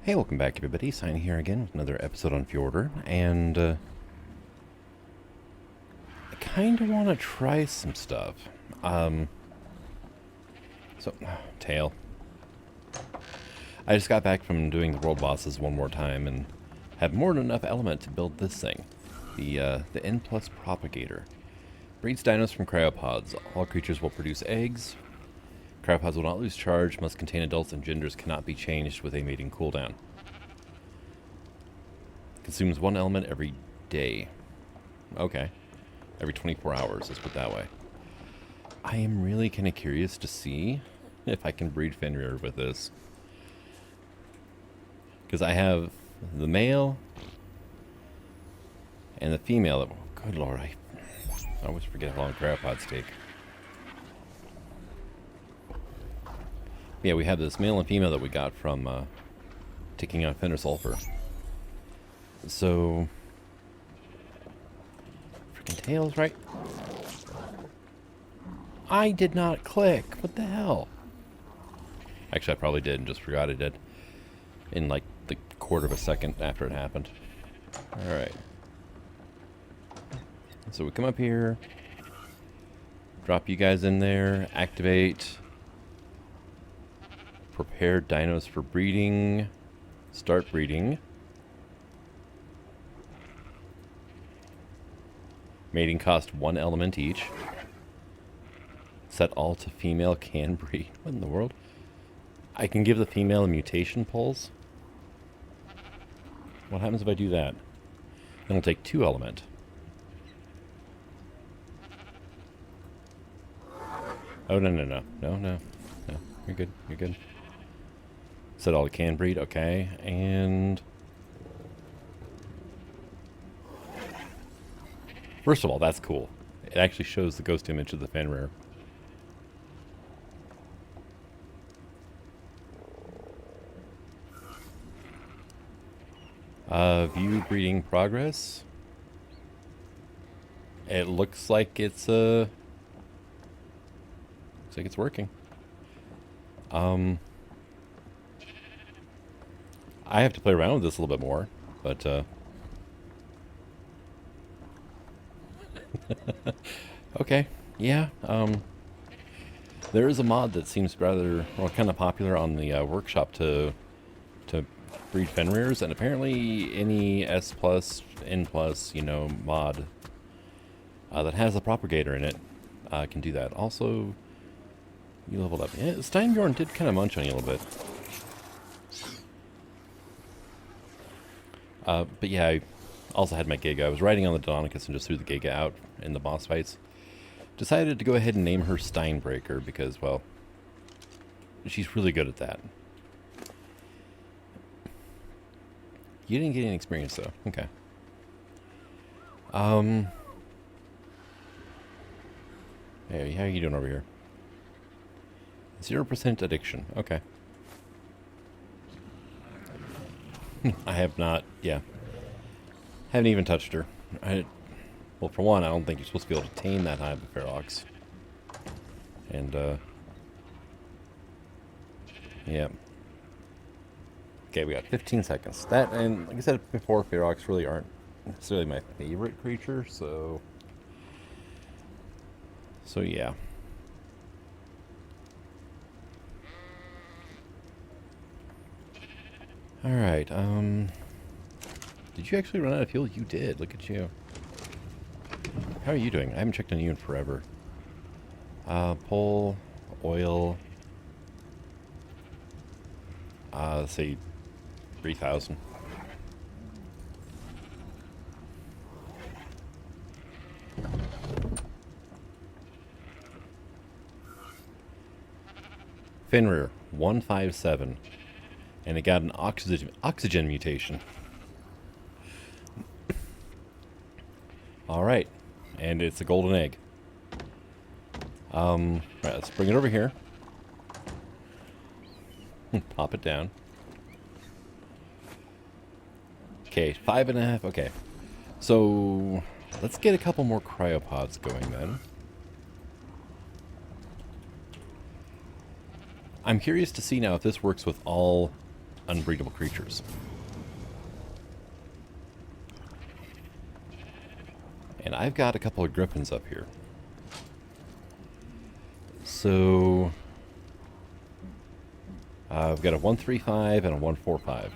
Hey, welcome back everybody. Sign here again with another episode on Fjordur, and I kind of want to try some stuff. Tail. I just got back from doing the world bosses one more time and have more than enough element to build this thing. The N+ propagator. Breeds dinos from cryopods. All creatures will produce eggs. Cryopods will not lose charge, must contain adults, and genders cannot be changed with a mating cooldown. Consumes one element every day. Okay. Every 24 hours, let's put it that way. I am really kind of curious to see if I can breed Fenrir with this. Because I have the male and the female. Good lord, I always forget how long cryopods take. Yeah, we have this male and female that we got from taking on Fenrir Sulfur. So, freaking tails, right? I did not click. What the hell? Actually, I probably did and just forgot I did. In like the quarter of a second after it happened. Alright. So we come up here. Drop you guys in there. Activate. Prepare dinos for breeding. Start breeding. Mating cost one element each. Set all to female can breed. What in the world? I can give the female a mutation pulse. What happens if I do that? Then we'll take 2 element. Oh, no. No. You're good. You're good. Set all to can breed. Okay. And first of all, that's cool. It actually shows the ghost image of the Fenrir. View breeding progress. It looks like it's working. I have to play around with this a little bit more, but okay, yeah. There is a mod that seems rather, well, kind of popular on the workshop to breed Fenrirs, and apparently any S+, N+, mod that has a propagator in it can do that. Also, you leveled up. Yeah, Steinbjorn did kind of munch on you a little bit. But yeah, I also had my Giga. I was riding on the Deinonychus and just threw the Giga out in the boss fights. Decided to go ahead and name her Steinbreaker because, well, she's really good at that. You didn't get any experience though. Okay. Hey, how are you doing over here? 0% addiction. Okay. I have not, yeah. Haven't even touched her. Well, for one, I don't think you're supposed to be able to tame that high of a Ferox. And, yeah. Okay, we got 15 seconds. That, and like I said before, Ferox really aren't necessarily my favorite creature, so yeah. Alright, did you actually run out of fuel? You did, look at you. How are you doing? I haven't checked on you in forever. Pull, oil, let's say 3,000. Fenrir, 157. And it got an oxygen mutation. Alright. And it's a golden egg. Right, let's bring it over here. Pop it down. Okay, 5.5. Okay. So, let's get a couple more cryopods going then. I'm curious to see now if this works with all unbreedable creatures. And I've got a couple of griffins up here. So I've got a 135 and a 145.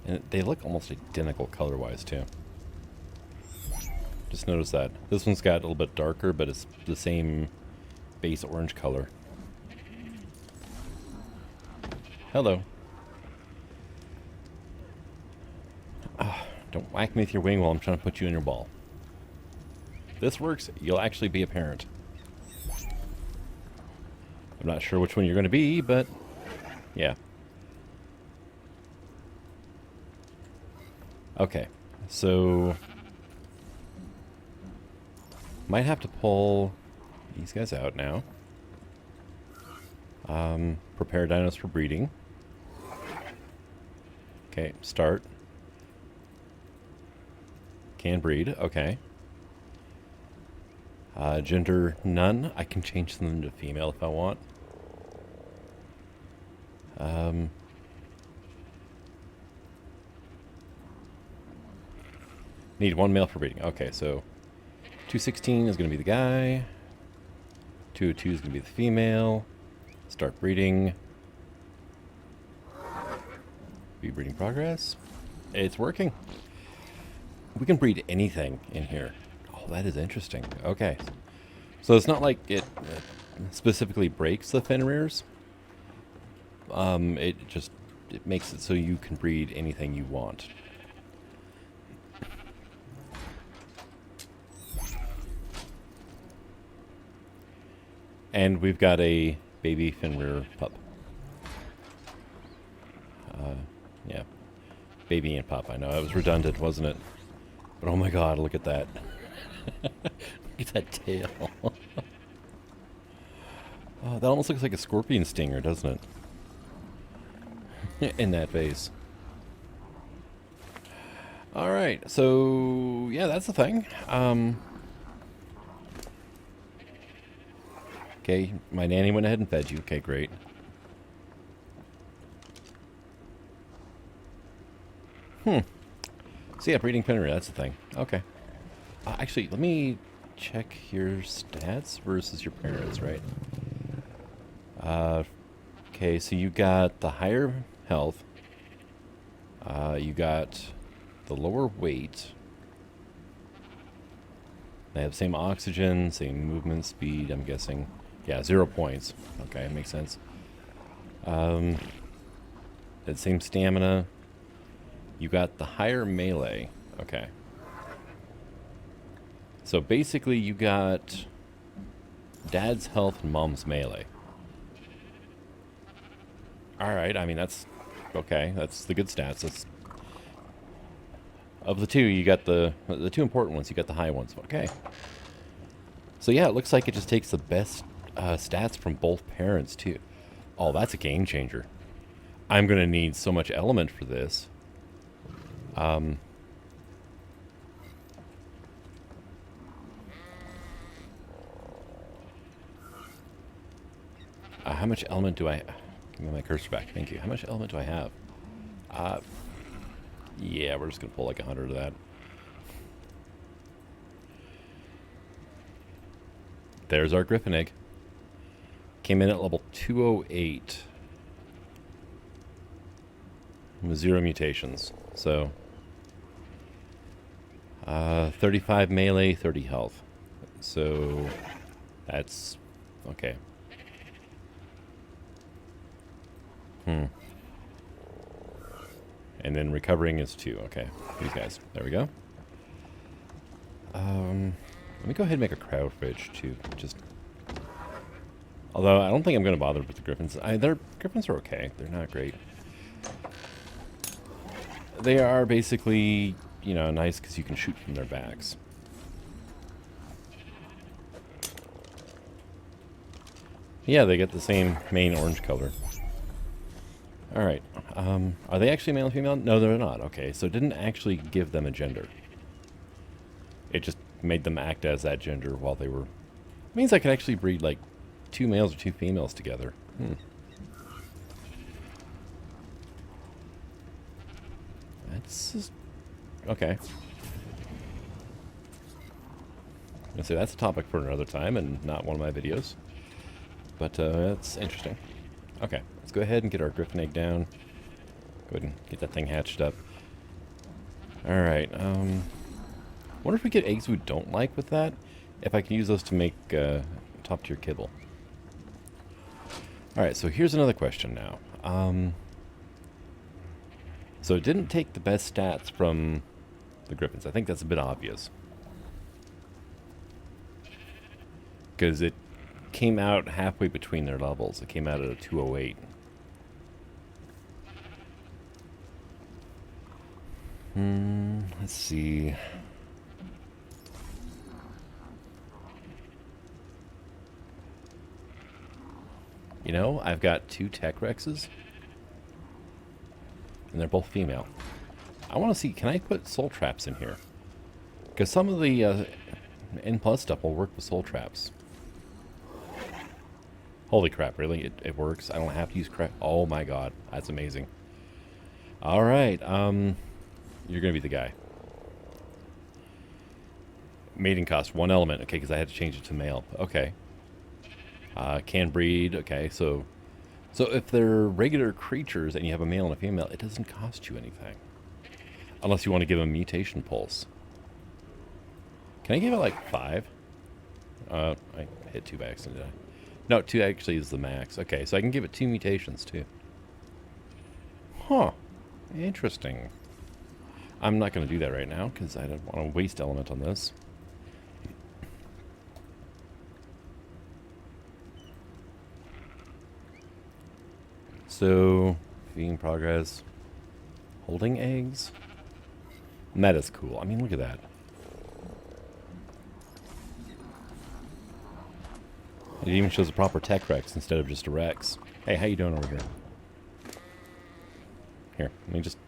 And they look almost identical color-wise, too. Just notice that. This one's got a little bit darker, but it's the same base orange color. Hello. Don't whack me with your wing while I'm trying to put you in your ball. If this works, you'll actually be a parent. I'm not sure which one you're going to be, but yeah. Okay, so might have to pull these guys out now. Prepare dinos for breeding. Okay, start. Can breed, okay. Gender, none. I can change them to female if I want. Need one male for breeding. Okay, so 216 is going to be the guy. 202 is going to be the female. Start breeding. Be breeding progress. It's working. We can breed anything in here. Oh, that is interesting. Okay. So it's not like it specifically breaks the Fenrirs. It makes it so you can breed anything you want. And we've got a baby Fenrir pup. Yeah. Baby and pup. I know, it was redundant, wasn't it? But oh my god, look at that. Look at that tail. Oh, that almost looks like a scorpion stinger, doesn't it? In that vase. Alright, so yeah, that's the thing. Okay, my nanny went ahead and fed you. Okay, great. So yeah, breeding Fenrir, that's the thing. Okay. Actually, let me check your stats versus your parents, right? Okay, so you got the higher health. You got the lower weight. They have the same oxygen, same movement speed, I'm guessing. Yeah, 0 points. Okay, makes sense. That same stamina. You got the higher melee. Okay. So basically you got dad's health and mom's melee. Alright, I mean that's okay. That's the good stats. That's of the two, you got the two important ones, you got the high ones. Okay. So yeah, it looks like it just takes the best stats from both parents too. Oh, that's a game changer. I'm gonna need so much element for this. How much element do I... Give me my cursor back, thank you. How much element do I have? Yeah, we're just going to pull like 100 of that. There's our Griffin egg. Came in at level 208. With 0 mutations. So... 35 melee, 30 health. So... That's... Okay. And then recovering is 2. Okay, these guys. There we go. Let me go ahead and make a crowd fridge too. Just, although I don't think I'm going to bother with the griffins. Their griffins are okay. They're not great. They are basically, you know, nice because you can shoot from their backs. Yeah, they get the same main orange color. Alright, are they actually male and female? No, they're not. Okay, so it didn't actually give them a gender. it just made them act as that gender while they were... Means I can actually breed like 2 males or 2 females together. That's just... Okay. I say that's a topic for another time and not one of my videos. But that's interesting. Okay, let's go ahead and get our griffin egg down. Go ahead and get that thing hatched up. Alright, wonder if we get eggs we don't like with that? If I can use those to make top tier kibble. Alright, so here's another question now. So it didn't take the best stats from the griffins. I think that's a bit obvious. Because it came out halfway between their levels. It came out at a 208. Let's see. You know, I've got 2 tech rexes. And they're both female. I want to see, can I put soul traps in here? Because some of the N+ stuff will work with soul traps. Holy crap, really? It works? I don't have to use crap? Oh my god, that's amazing. Alright, you're going to be the guy. Mating cost 1 element. Okay, because I had to change it to male. Okay. Can breed. Okay, so if they're regular creatures and you have a male and a female, it doesn't cost you anything. Unless you want to give them mutation pulse. Can I give it like 5? I hit 2 by accident, did I? No, 2 actually is the max. Okay, so I can give it 2 mutations too. Huh. Interesting. I'm not going to do that right now because I don't want to waste element on this. So, feeding progress. Holding eggs? And that is cool. I mean, look at that. It even shows a proper tech rex instead of just a rex. Hey, how you doing over here? Here, let me just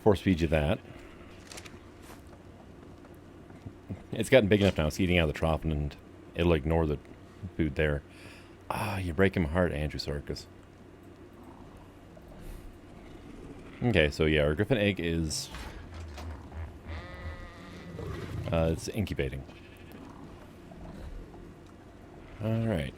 force feed you that. It's gotten big enough now, it's eating out of the trough and it'll ignore the food there. Ah, you're breaking my heart, Andrew Sarkis. Okay, so yeah, our griffin egg is... it's incubating. Alright,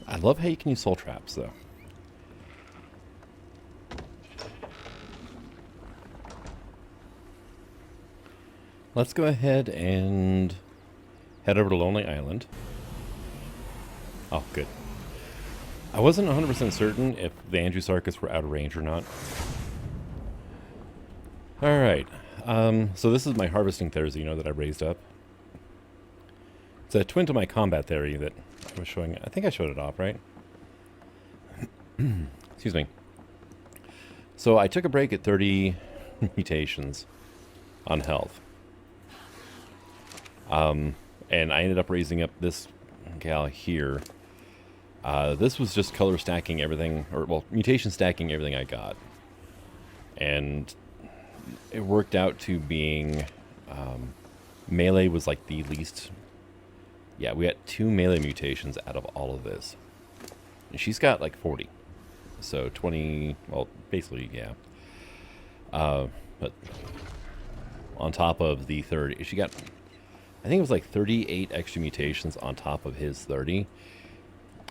I love how you can use soul traps, though. Let's go ahead and head over to Lonely Island. Oh, good. I wasn't 100% certain if the Andrew Sarkis were out of range or not. Alright, so this is my harvesting Therizino that I raised up. It's a twin to my combat theory that I was showing. I think I showed it off, right? Excuse me. So I took a break at 30 mutations on health. And I ended up raising up this gal here. This was just color stacking everything, or well, mutation stacking everything I got. And it worked out to being, melee was like the least. Yeah, we got 2 melee mutations out of all of this. And she's got like 40. So 20, well, basically, yeah. But on top of the 30, she got, I think it was like 38 extra mutations on top of his 30.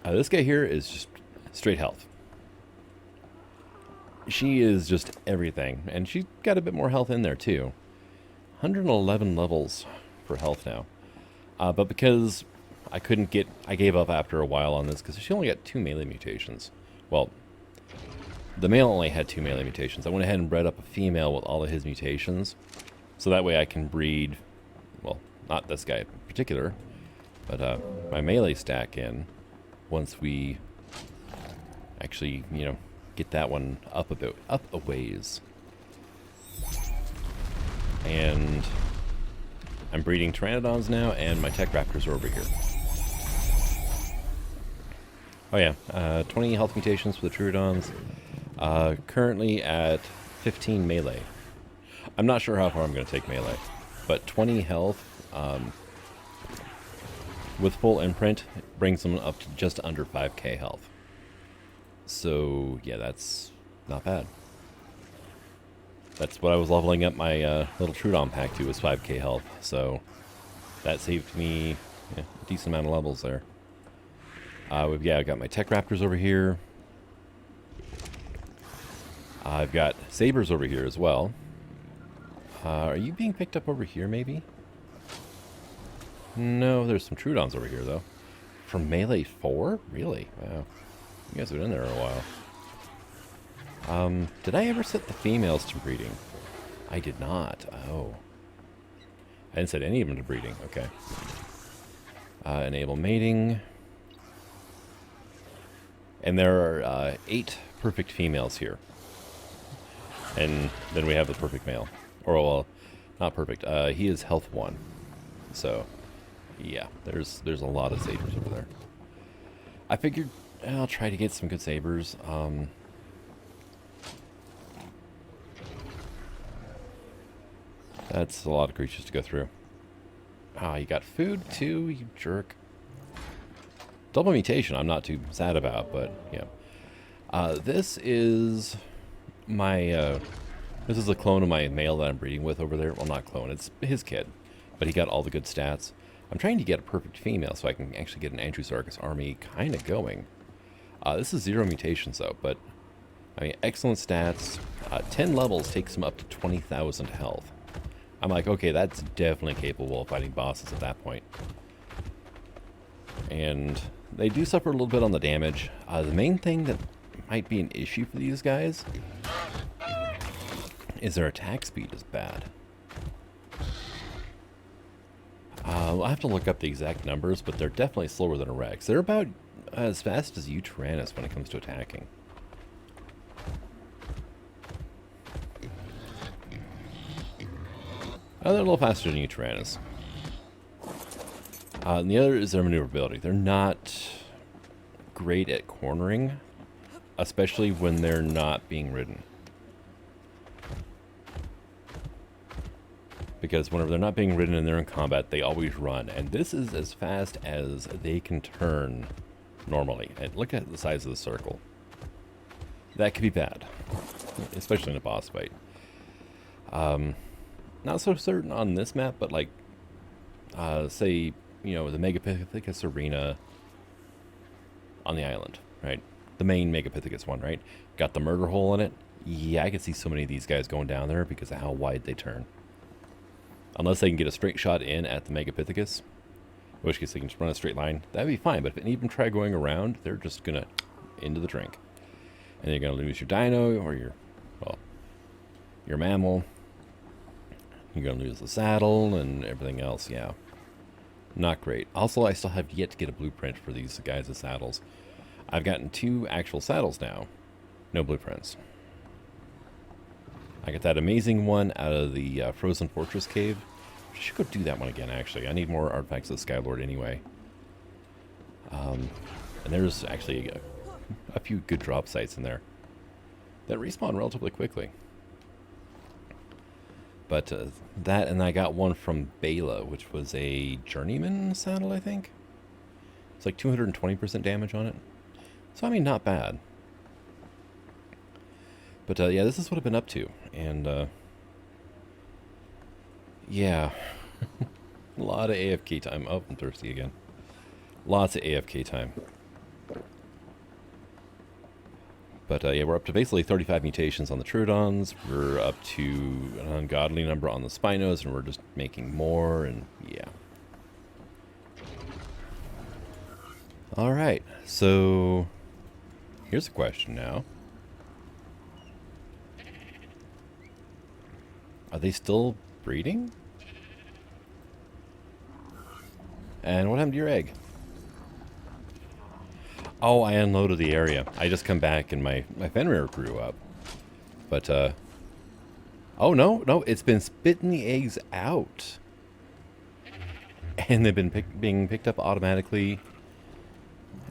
This guy here is just straight health. She is just everything. And she's got a bit more health in there too. 111 levels for health now. But because I couldn't get... I gave up after a while on this because she only got 2 melee mutations. Well, the male only had 2 melee mutations. I went ahead and bred up a female with all of his mutations. So that way I can breed... Well, not this guy in particular. But my melee stack in once we actually, you know, get that one up a bit, up a ways. And I'm breeding Pteranodons now, and my Tech Raptors are over here. Oh yeah, 20 health mutations for the Troodons. Currently at 15 melee. I'm not sure how far I'm going to take melee, but 20 health with full imprint brings them up to just under 5k health. So yeah, that's not bad. That's what I was leveling up my little Troodon pack to, was 5k health. So that saved me a decent amount of levels there. Yeah, I've got my Tech Raptors over here. I've got Sabers over here as well. Are you being picked up over here, maybe? No, there's some Troodons over here, though. From Melee 4? Really? Wow. You guys have been in there a while. Did I ever set the females to breeding? I did not. Oh. I didn't set any of them to breeding. Okay. Enable mating. And there are 8 perfect females here. And then we have the perfect male. Or, well, not perfect. He is health 1. So, yeah, there's a lot of sabers over there. I figured I'll try to get some good sabers. That's a lot of creatures to go through. Ah, you got food too, you jerk. Double mutation I'm not too sad about, but yeah. This is my, this is a clone of my male that I'm breeding with over there. Well, not clone, it's his kid. But he got all the good stats. I'm trying to get a perfect female so I can actually get an Andrewsarchus army kind of going. This is 0 mutations though, but I mean, excellent stats. 10 levels takes him up to 20,000 health. I'm like, okay, that's definitely capable of fighting bosses at that point. And they do suffer a little bit on the damage. The main thing that might be an issue for these guys is their attack speed is bad. I'll have to look up the exact numbers, but they're definitely slower than a Rex. They're about as fast as Tyrannus when it comes to attacking. Oh, they're a little faster than Tyrannus. And the other is their maneuverability. They're not great at cornering, especially when they're not being ridden. Because whenever they're not being ridden and they're in combat, they always run. And this is as fast as they can turn normally. And look at the size of the circle. That could be bad, especially in a boss fight. Not so certain on this map, but like, say, you know, the Megapithecus arena on the island, right? The main Megapithecus one, right? Got the murder hole in it. Yeah, I can see so many of these guys going down there because of how wide they turn. Unless they can get a straight shot in at the Megapithecus, in which case they can just run a straight line. That'd be fine, but if they even try going around, they're just going to into the drink. And you're going to lose your dino or your, well, your mammal. You're going to lose the saddle and everything else, yeah. Not great. Also, I still have yet to get a blueprint for these guys' saddles. I've gotten 2 actual saddles now. No blueprints. I got that amazing one out of the Frozen Fortress cave. I should go do that one again, actually. I need more artifacts of the Skylord anyway. And there's actually a few good drop sites in there that respawn relatively quickly. But that, and I got one from Bela, which was a Journeyman saddle, I think. It's like 220% damage on it. So, I mean, not bad. But, yeah, this is what I've been up to. And, yeah. A lot of AFK time. Oh, I'm thirsty again. Lots of AFK time. But, yeah, we're up to basically 35 mutations on the Troodons. We're up to an ungodly number on the Spinos, and we're just making more, and, yeah. Alright, so here's a question now. Are they still breeding? And what happened to your egg? Oh, I unloaded the area. I just come back and my Fenrir grew up. But, oh, no, it's been spitting the eggs out. and they've been being picked up automatically.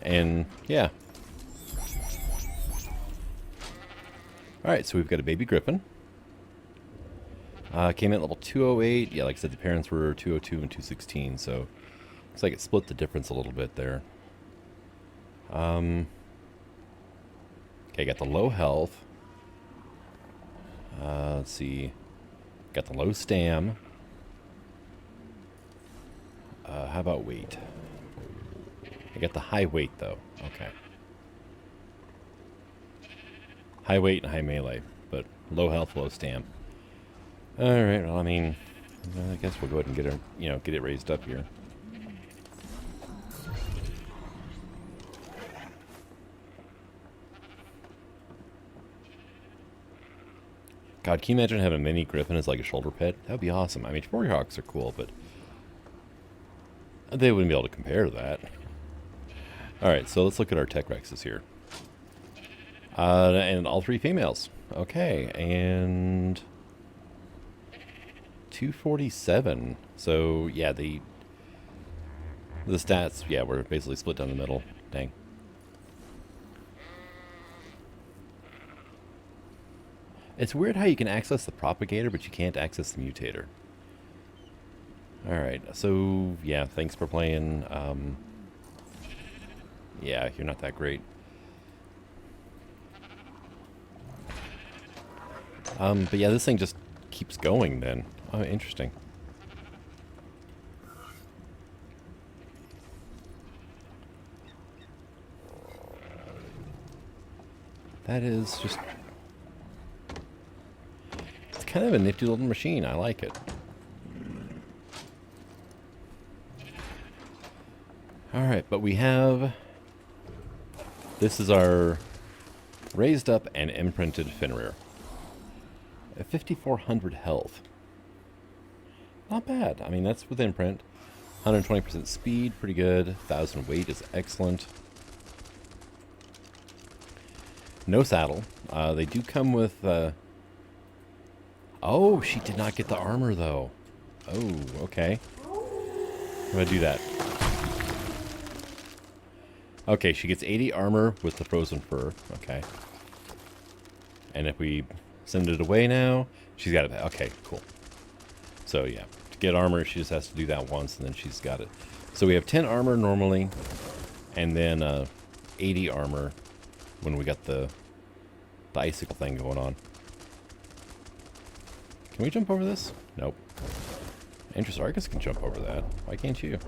And yeah. Alright, so we've got a baby griffin. Came in at level 208. Yeah, like I said, the parents were 202 and 216, so looks like it split the difference a little bit there. Okay, got the low health. Let's see. Got the low stam. How about weight? I got the high weight, though. Okay. High weight and high melee, but low health, low stam. Alright, well, I mean, I guess we'll go ahead and get it, get it raised up here. God, can you imagine having a mini griffin as like a shoulder pet? That would be awesome. I mean, Warhawks are cool, but they wouldn't be able to compare to that. Alright, so let's look at our tech Rexes here. And all 3 females. Okay, and 247. So, yeah, the stats, yeah, were basically split down the middle. Dang. It's weird how you can access the propagator, but you can't access the mutator. Alright, so, yeah, thanks for playing. Yeah, you're not that great. But yeah, this thing just keeps going then. Oh, interesting. That is just... It's kind of a nifty little machine. I like it. Alright, but we have... This is our raised up and imprinted Fenrir. At 5,400 health. Not bad. I mean, that's with imprint. 120% speed, pretty good. 1,000 weight is excellent. No saddle. They do come with... Oh, she did not get the armor, though. Oh, okay. I'm going to do that. Okay, she gets 80 armor with the frozen fur. Okay. And if we send it away now, she's got it. Okay, cool. So, yeah. To get armor, she just has to do that once, and then she's got it. So we have 10 armor normally, and then 80 armor when we got the icicle thing going on. Can we jump over this? Nope. Interesting. Argus can jump over that. Why can't you?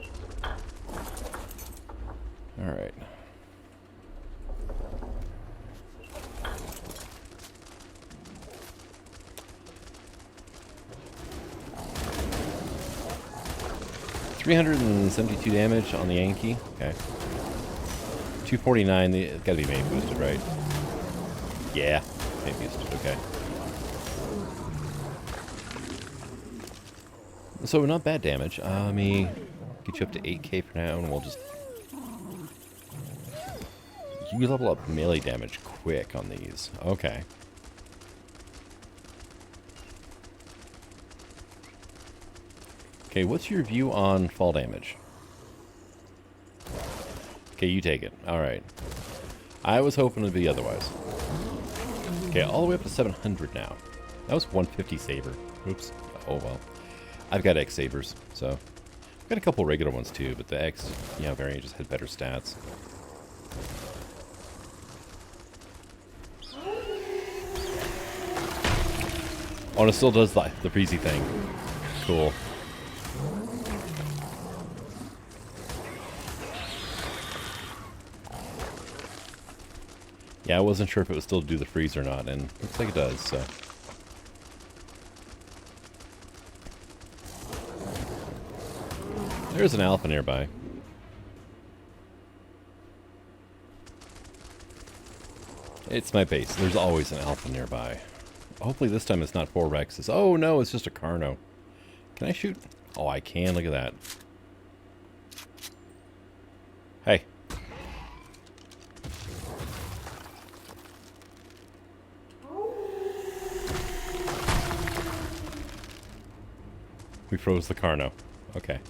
Alright. $372 damage on the Yankee. Okay. 249. It's got to be main boosted, right? Yeah, main boosted. Okay. So not bad damage. Let me get you up to 8k for now, and we'll just... You level up melee damage quick on these. Okay. Okay, what's your view on fall damage? Okay, you take it. Alright. I was hoping it'd be otherwise. Okay, all the way up to 700 now. That was 150 saber. Oops. Oh well. I've got X sabers, so... I've got a couple regular ones too, but the X, variant just had better stats. Oh, and it still does the breezy thing. Cool. Yeah, I wasn't sure if it would still do the freeze or not, and looks like it does, so. There's an alpha nearby. It's my base. There's always an alpha nearby. Hopefully this time it's not 4 Rexes. Oh no, it's just a Carno. Can I shoot? Oh, I can. Look at that. Hey. We froze the Carno. Okay.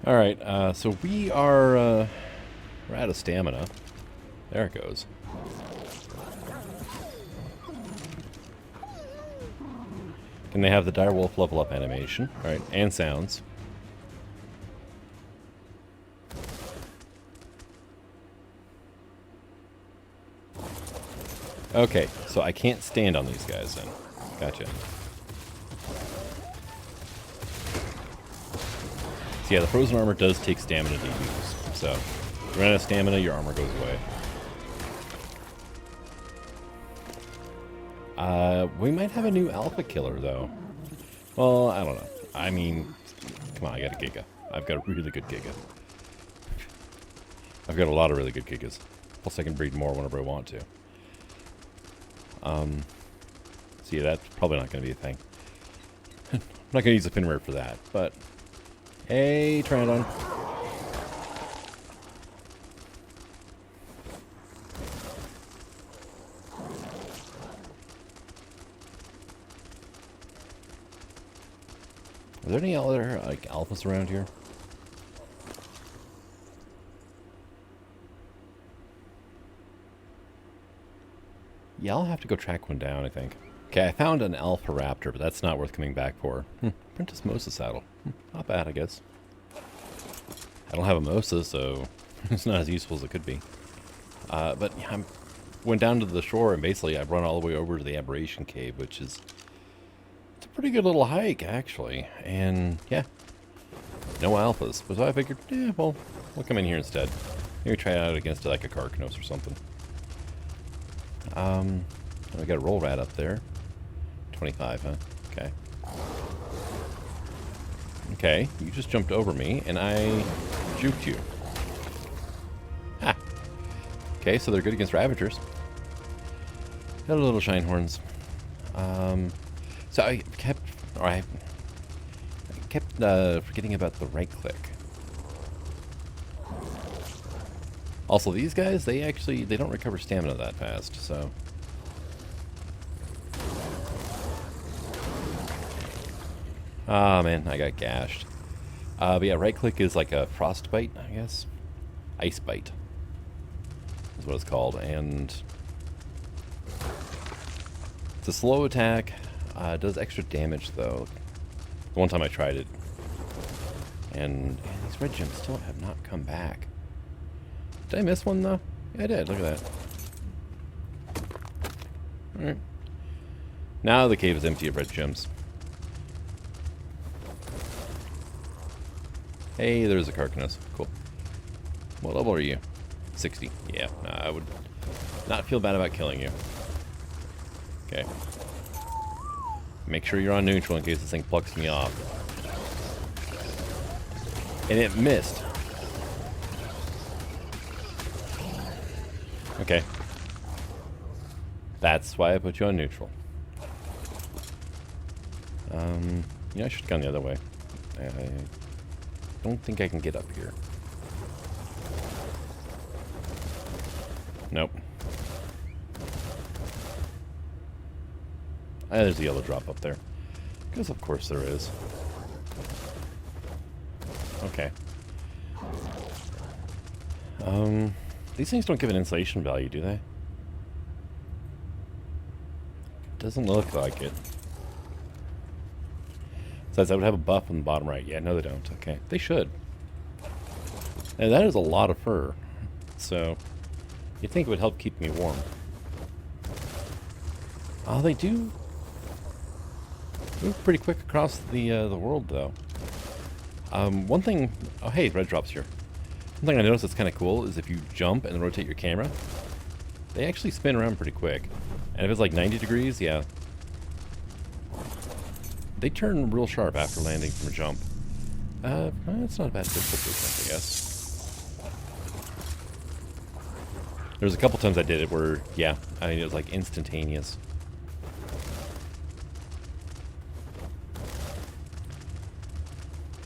All right, so we are we're out of stamina. There it goes. Can they have the direwolf level up animation? All right, and sounds. Okay, so I can't stand on these guys then. Gotcha. So yeah, the frozen armor does take stamina to use. So if you run out of stamina, your armor goes away. We might have a new alpha killer though. Well, I don't know. I mean, come on, I got a Giga. I've got a really good Giga. I've got a lot of really good Gigas. Plus I can breed more whenever I want to. See, that's probably not going to be a thing. I'm not going to use the Fenrir for that, but... Hey, Trandon. Are there any other, like, alphas around here? Yeah, I'll have to go track one down, I think. Okay, I found an alpha raptor, but that's not worth coming back for. Apprentice Mosa saddle. Not bad, I guess. I don't have a Mosa, so it's not as useful as it could be. But yeah, I went down to the shore, and basically I've run all the way over to the Aberration Cave, which is... It's a pretty good little hike, actually. And, yeah. No alphas. So I figured, yeah, well, we'll come in here instead. Maybe try it out against, like, a Carcanos or something. We got a roll rat up there. 25, huh? Okay. Okay, you just jumped over me, and I juked you. Ha! Okay, so they're good against Ravagers. Got a little Shinehorns. So I kept forgetting about the right click. Also, these guys, they don't recover stamina that fast, so... Ah, man, I got gashed. But yeah, right click is like a frostbite, I guess. Ice bite is what it's called, and... It's a slow attack. It does extra damage, though. The one time I tried it. And these red gems still have not come back. Did I miss one, though? Yeah, I did. Look at that. Alright. Now the cave is empty of red gems. Hey, there's a Carcanos. Cool. What level are you? 60. Yeah, I would not feel bad about killing you. Okay. Make sure you're on neutral in case this thing plucks me off. And it missed. Okay. That's why I put you on neutral. Yeah, I should have gone the other way. I don't think I can get up here. Nope. There's a yellow drop up there. Because of course there is. Okay. These things don't give an insulation value, do they? Doesn't look like it. Says I would have a buff on the bottom right. Yeah, no they don't. Okay. They should. And that is a lot of fur. So, you'd think it would help keep me warm. Oh, they do move pretty quick across the world, though. One thing... Oh, hey, red drops here. One thing I noticed that's kind of cool is if you jump and rotate your camera, they actually spin around pretty quick. And if it's like 90 degrees, yeah. They turn real sharp after landing from a jump. That's not a bad difficulty, I guess. There was a couple times I did it where, yeah, I mean, it was like instantaneous.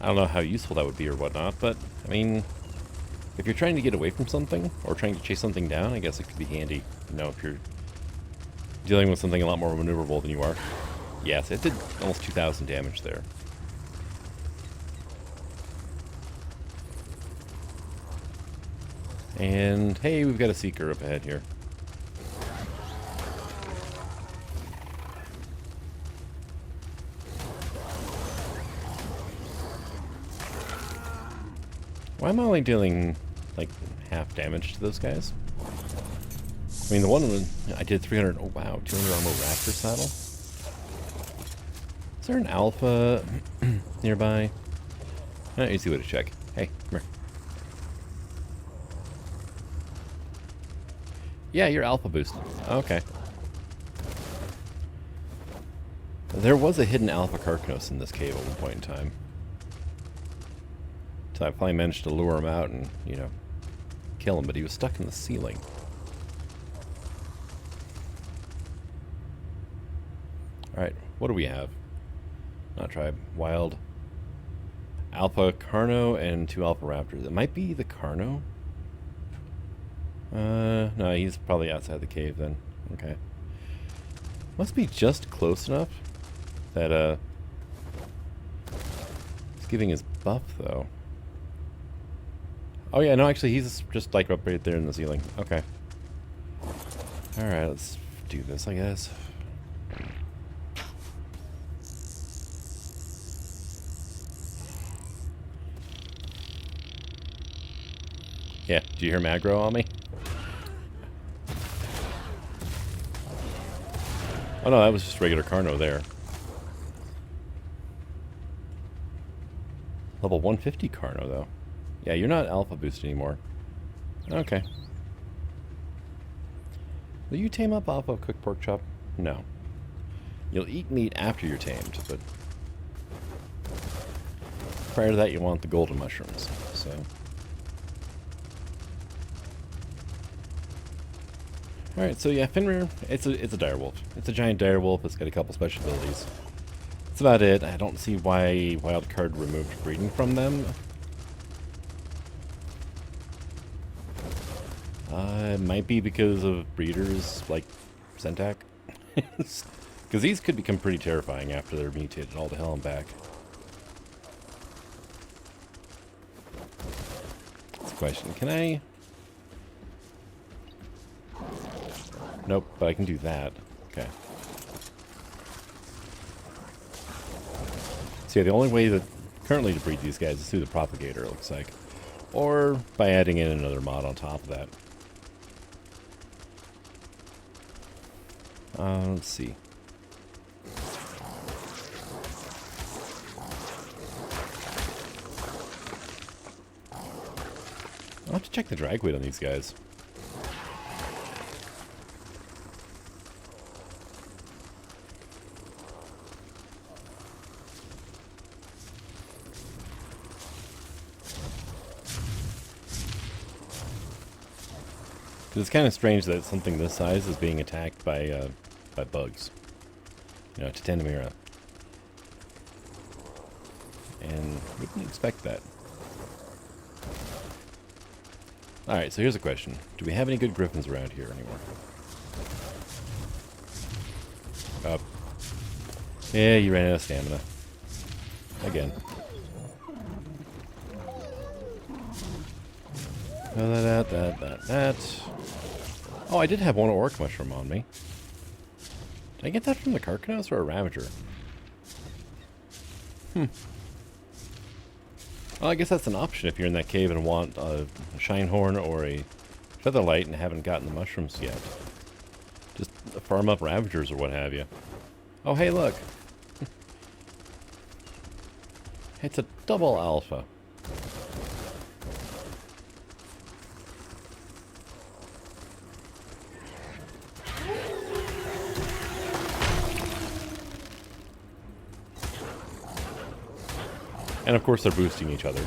I don't know how useful that would be or whatnot, but, I mean, if you're trying to get away from something, or trying to chase something down, I guess it could be handy, you know, if you're dealing with something a lot more maneuverable than you are. Yes, it did almost 2,000 damage there. And hey, we've got a seeker up ahead here. Why am I only dealing like half damage to those guys? I mean, the one I did 300. Oh wow, 200 armor raptor saddle. Is there an alpha nearby? Easy way to check. Hey, come here. Yeah, you're alpha boosted. Okay. There was a hidden alpha Carcanos in this cave at one point in time. So I finally managed to lure him out and, you know, kill him, but he was stuck in the ceiling. Alright, what do we have? Not tribe. Wild. Alpha Carno and 2 Alpha Raptors. It might be the Carno. No, he's probably outside the cave then. Okay. Must be just close enough that, he's giving his buff, though. Oh, yeah, no, actually, he's just, like, up right there in the ceiling. Okay. Alright, let's do this, I guess. Yeah, do you hear him aggro on me? Oh no, that was just regular Carno there. Level 150 Carno, though. Yeah, you're not alpha boost anymore. Okay. Will you tame up off of cooked pork chop? No. You'll eat meat after you're tamed, but prior to that you want the golden mushrooms, so... Alright, so yeah, Fenrir, it's a direwolf. It's a giant direwolf. It's got a couple special abilities. That's about it. I don't see why Wildcard removed breeding from them. It might be because of breeders like Centac. Because these could become pretty terrifying after they're mutated all to hell and back. That's a question. Can I... Nope, but I can do that. Okay. So yeah, the only way that currently to breed these guys is through the propagator, it looks like. Or by adding in another mod on top of that. Let's see. I'll have to check the drag weight on these guys. It's kind of strange that something this size is being attacked by bugs. You know, Titaniumera. And we didn't expect that. Alright, so here's a question. Do we have any good griffins around here anymore? Up. Yeah, you ran out of stamina. Again. That. Oh, I did have one orc mushroom on me. Did I get that from the Carcanos or a Ravager? Well, I guess that's an option if you're in that cave and want a Shinehorn or a Featherlight and haven't gotten the mushrooms yet. Just farm up Ravagers or what have you. Oh, hey, look. It's a double alpha. And of course they're boosting each other.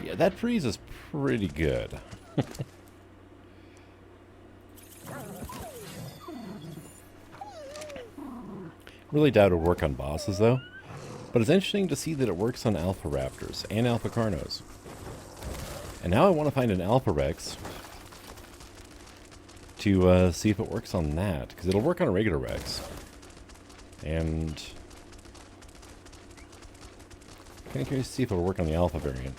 Yeah, that freeze is pretty good. Really doubt it would work on bosses though. But it's interesting to see that it works on Alpha Raptors and Alpha Carnos. And now I want to find an Alpha Rex to see if it works on that, because it'll work on a regular Rex. And kind of curious to see if it'll work on the alpha variant.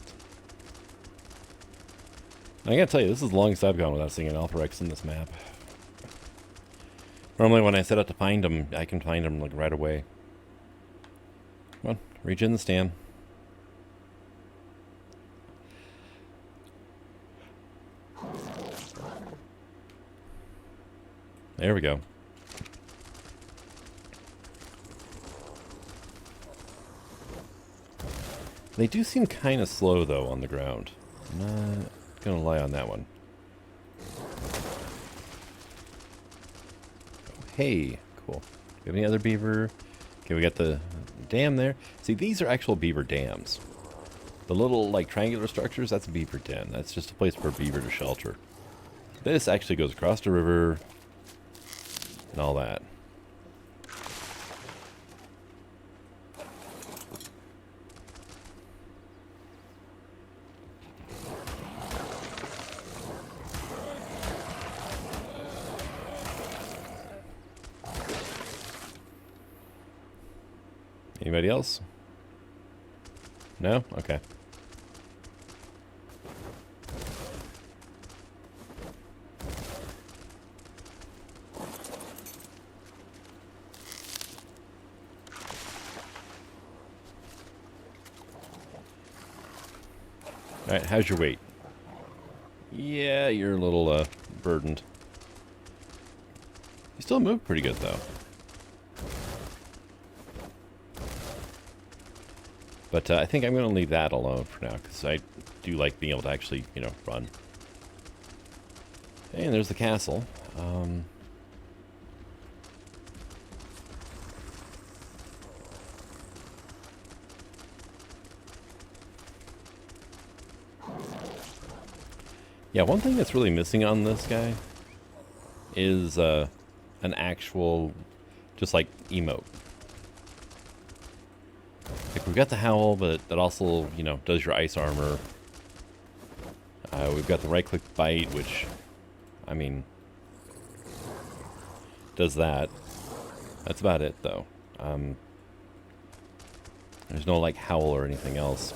I gotta tell you, this is the longest I've gone without seeing an Alpha Rex in this map. Normally when I set out to find them, I can find them like right away. Come on, reach in the stand. There we go. They do seem kind of slow though on the ground. I'm not gonna lie on that one. Hey, cool. Do you have any other beaver? Okay, we got the dam there. See, these are actual beaver dams. The little, like, triangular structures, that's a beaver den. That's just a place for a beaver to shelter. This actually goes across the river and all that. Anybody else? No? Okay. Alright, how's your weight? Yeah, you're a little burdened. You still move pretty good though. But I think I'm going to leave that alone for now, because I do like being able to actually, you know, run. And there's the castle. Yeah, one thing that's really missing on this guy is an actual, just like, emote. Like, we've got the howl, but that also, you know, does your ice armor. We've got the right-click bite, which, I mean, does that. That's about it, though. There's no, like, howl or anything else.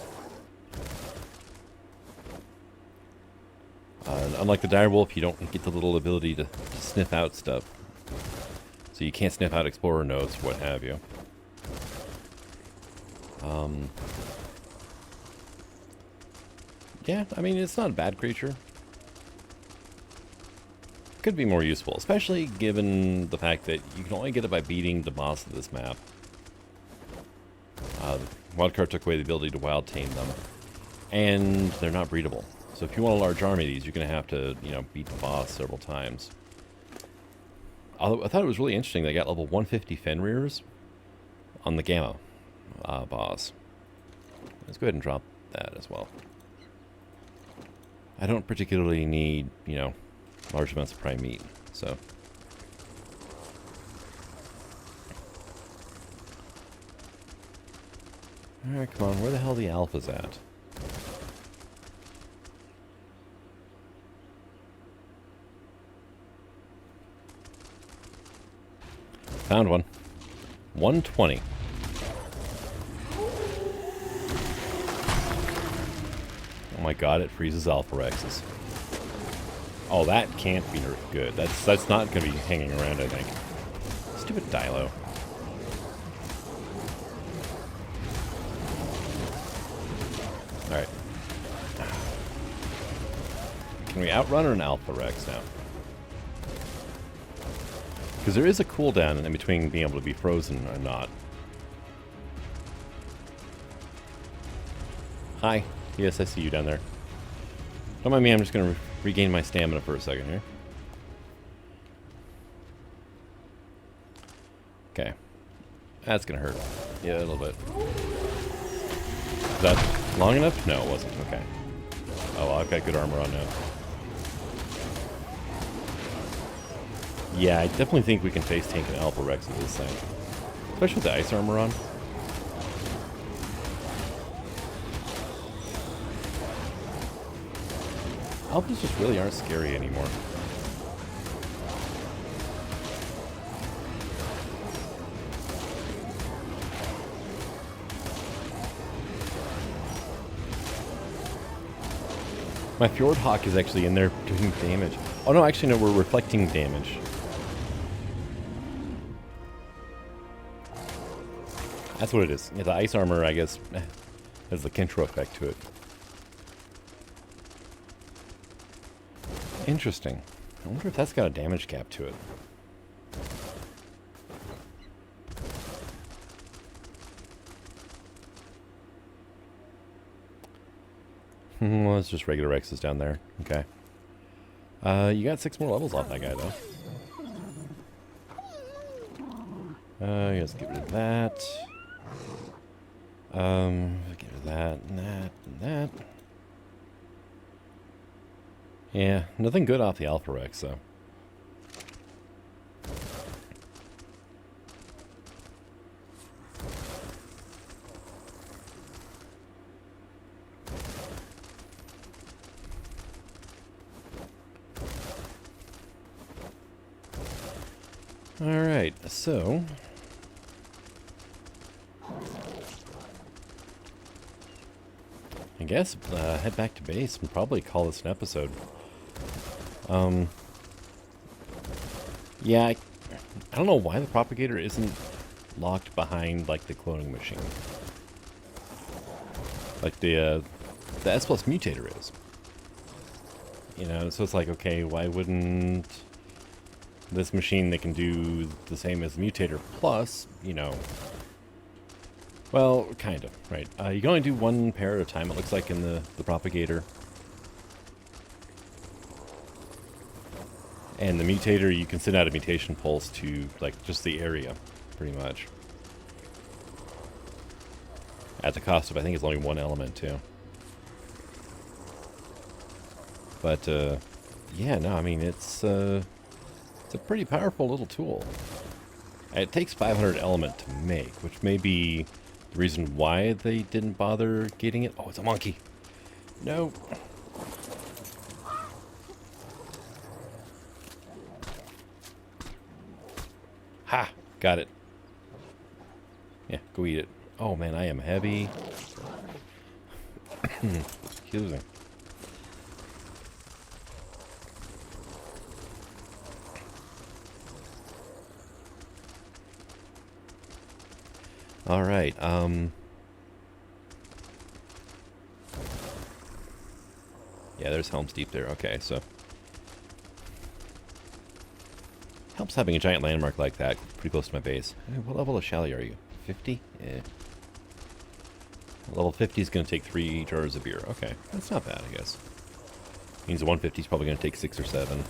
Unlike the direwolf, you don't get the little ability to sniff out stuff. So you can't sniff out explorer nodes, what have you. Yeah, I mean, it's not a bad creature. Could be more useful, especially given the fact that you can only get it by beating the boss of this map. Wildcard took away the ability to wild tame them, and they're not breedable. So if you want a large army of these, you're going to have to, you know, beat the boss several times. Although I thought it was really interesting, they got level 150 Fenrirs on the Gamma boss. Let's go ahead and drop that as well. I don't particularly need, you know, large amounts of prime meat, so. Alright, come on, where the hell are the alphas at? Found one. 120. Oh my god, it freezes Alpha Rexes. Oh, that can't be good. That's not going to be hanging around, I think. Stupid Dilo. Alright. Can we outrun an Alpha Rex now? Because there is a cooldown in between being able to be frozen or not. Hi. Yes, I see you down there. Don't mind me, I'm just going to regain my stamina for a second here. Okay. That's going to hurt. Yeah, a little bit. Is that long enough? No, it wasn't. Okay. Oh, well, I've got good armor on now. Yeah, I definitely think we can face tank an Alpha Rex with this thing. Especially with the ice armor on. Alphas just really aren't scary anymore. My Fjord Hawk is actually in there doing damage. Oh no, actually no, we're reflecting damage. That's what it is. Yeah, the ice armor, I guess, has the Kintro effect to it. Interesting. I wonder if that's got a damage cap to it. Well, it's just regular Rexes down there. Okay. You got 6 more levels off that guy, though. Let's get rid of that. Get rid of that, and that, and that. Yeah, nothing good off the Alpha Rex, though. Alright, so... I guess head back to base and probably call this an episode. Yeah, I don't know why the propagator isn't locked behind, like, the cloning machine. Like the S plus mutator is. You know, so it's like, okay, why wouldn't this machine that can do the same as the mutator plus, you know... Well, kind of, right. You can only do 1 pair at a time, it looks like, in the propagator. And the mutator, you can send out a mutation pulse to, like, just the area, pretty much. At the cost of, I think it's only 1 element, too. But, yeah, no, I mean, it's a pretty powerful little tool. It takes 500 element to make, which may be the reason why they didn't bother getting it. Oh, it's a monkey. No. Ha! Got it. Yeah, go eat it. Oh man, I am heavy. Excuse me. All right. Yeah, there's Helm's Deep there. Okay, so helps having a giant landmark like that pretty close to my base. What level of Shally are you? 50? Yeah. Level 50 is going to take 3 jars of beer. Okay, that's not bad, I guess. Means the 150 is probably going to take 6 or 7,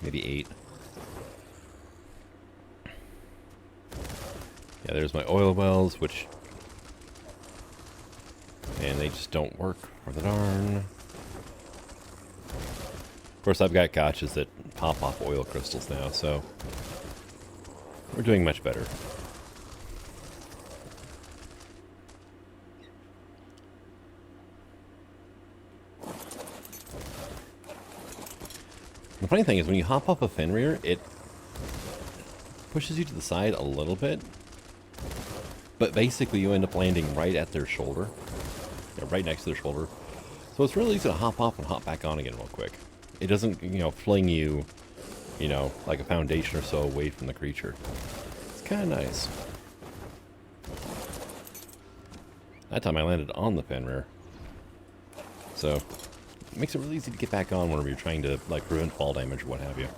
maybe 8. Yeah, there's my oil wells, which... And they just don't work for the darn. Of course, I've got gotchas that pop off oil crystals now, so... We're doing much better. The funny thing is, when you hop off a Fenrir, it pushes you to the side a little bit. But basically, you end up landing right at their shoulder. Yeah, right next to their shoulder. So it's really easy to hop off and hop back on again real quick. It doesn't, you know, fling you, you know, like a foundation or so away from the creature. It's kind of nice. That time I landed on the Fenrir. So, it makes it really easy to get back on whenever you're trying to, like, prevent fall damage or what have you.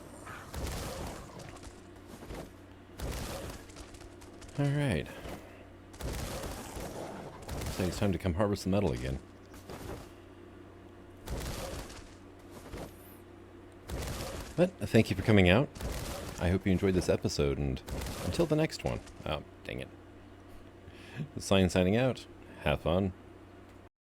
Alright. So it's time to come harvest the metal again. But thank you for coming out. I hope you enjoyed this episode, and until the next one. Oh, dang it. The sign signing out. Have fun.